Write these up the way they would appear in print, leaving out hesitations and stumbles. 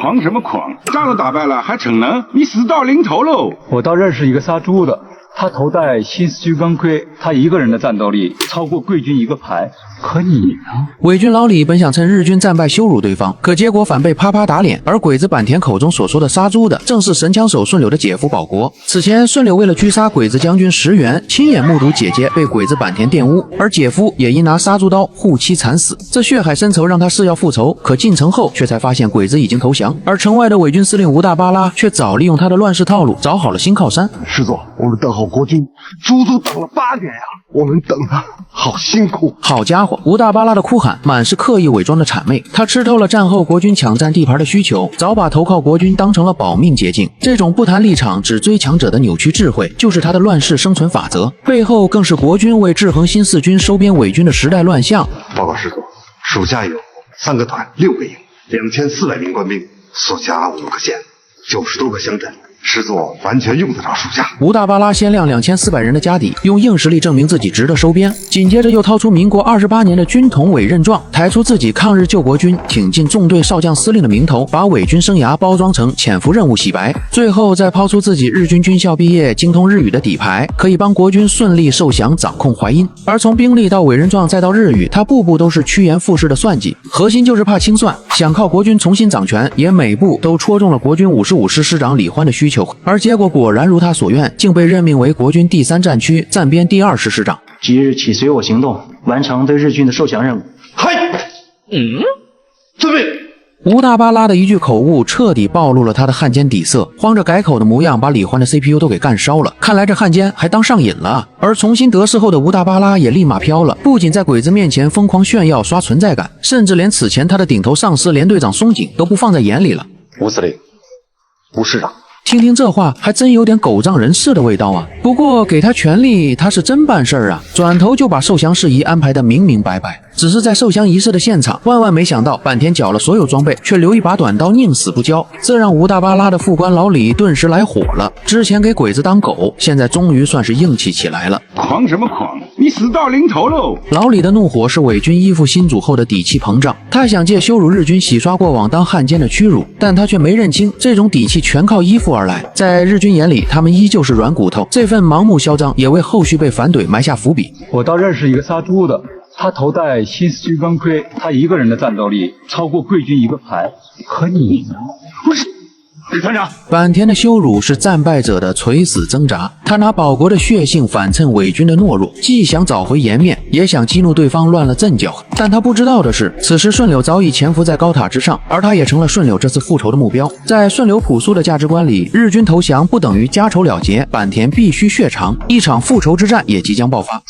狂什麼狂？仗都打敗了還逞能？你死到臨頭嘍！我倒認識一個殺豬的，他頭戴新四軍鋼盔，他一個人的戰鬥力超過貴軍一個排。可你呢？偽軍老李本想趁日軍戰敗羞辱對方，可結果反被啪啪打臉。而鬼子坂田口中所說的殺豬的，正是神槍手順柳的姐夫保國。此前順柳為了狙殺鬼子將軍石原，親眼目睹姐姐被鬼子坂田玷污，而姐夫也因拿殺豬刀護妻慘死。這血海深仇讓他誓要復仇，可進城後卻才發現鬼子已經投降，而城外的偽軍司令吳大巴拉卻早利用他的亂世套路找好了新靠山。师座，我們等候國軍足足等了8年呀，我們等的好辛苦。好家伙，吴大巴拉的哭喊满是刻意偽裝的谄媚，他吃透了战後國軍搶占地盤的需求，早把投靠國軍當成了保命捷徑。這種不談立場只追強者的扭曲智慧，就是他的亂世生存法則，背後更是国軍為制衡新四軍收编偽軍的时代亂象。报告师座，属下有3個團6個營，2400名官兵，所辖5個縣，90多個鄉鎮。師座完全用得着屬下。吳大巴拉先亮2400人的家底，用硬實力證明自己值得收编，緊接着又掏出民国28年的军统委任狀，抬出自己抗日救国軍挺进纵队少将司令的名头，把伪軍生涯包裝成潛伏任務洗白，最後再拋出自己日軍軍校畢業精通日語的底牌，可以幫國軍順利受降掌控淮陰。而從兵力到委任狀再到日語，他步步都是趨炎附勢的算計，核心就是怕清算，想靠國軍重新掌權，也每步都戳中了國軍55師師長李歡的需求。而結果果然如他所願，竟被任命為國軍第3戰區暫編第2師師長。即日起隨我行動，完成對日軍的受降任務。嗨，遵命。吳大巴拉的一句口誤徹底暴露了他的汉奸底色，慌着改口的模樣把李歡的 CPU 都給幹燒了。看來這汉奸還當上癮了。而重新得勢後的吳大巴拉也立馬飄了，不僅在鬼子面前瘋狂炫耀刷存在感，甚至連此前他的頂頭上司连隊長松井都不放在眼裡了。吴司令，吴師長。听听这話，還真有點狗仗人勢的味道啊！不過給他權力，他是真辦事兒啊，轉頭就把受降事宜安排得明明白白。只是在受降儀式的現場，萬萬沒想到坂田繳了所有裝備，卻留一把短刀寧死不交，這讓吳大巴拉的副官老李頓時來火了。之前給鬼子當狗，現在終於算是硬氣起來了。狂什麼狂？你死到臨頭嘍！老李的怒火是偽軍依附新主後的底氣膨脹，他想借羞辱日軍洗刷過往當漢奸的屈辱，但他卻沒認清這種底氣全靠依附而來。在日軍眼裡，他們依舊是軟骨頭。這份盲目囂張也為後續被反懟埋下伏筆。我倒認識一個殺豬的，他頭戴新四軍鋼盔，他一個人的戰鬥力超過貴軍一個排。可你呢？不是李團長。坂田的羞辱是戰敗者的垂死掙扎，他拿保國的血性反襯偽軍的懦弱，既想找回顏面，也想激怒對方亂了陣腳。但他不知道的是，此時順柳早已潛伏在高塔之上，而他也成了順柳這次復仇的目標。在順柳樸素的價值觀裡，日軍投降不等於家仇了結，坂田必須血償，一場復仇之戰也即將爆發。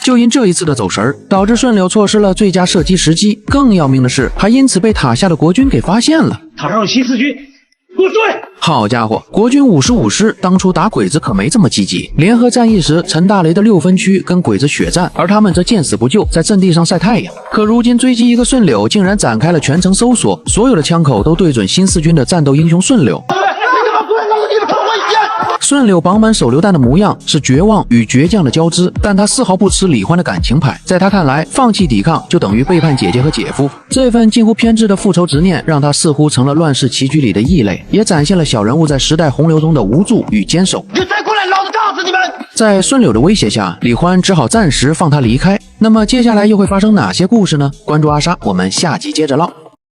就因這一次的走神，導致順柳錯失了最佳射擊時機，更要命的是，還因此被塔下的國軍給發現了。塔上有新四軍，給我追！好家伙，國軍55師當初打鬼子可沒這麼積極，聯合戰役時陳大雷的6分區跟鬼子血戰，而他們則見死不救，在陣地上曬太陽。可如今追擊一個順柳，竟然展開了全程搜索，所有的槍口都對準新四軍的戰鬥英雄順柳。順柳綁滿手榴彈的模樣是絕望與倔強的交織，但他絲毫不吃李歡的感情牌。在他看來，放棄抵抗就等於背叛姐姐和姐夫。這份近乎偏執的復仇執念，讓他似乎成了亂世棋局裡的異類，也展現了小人物在時代洪流中的無助與堅守。你再過來，老子炸死你們！在順柳的威脅下，李歡只好暫時放他離開。那麼接下來又會發生哪些故事呢？關注阿莎，我們下集接着嘮。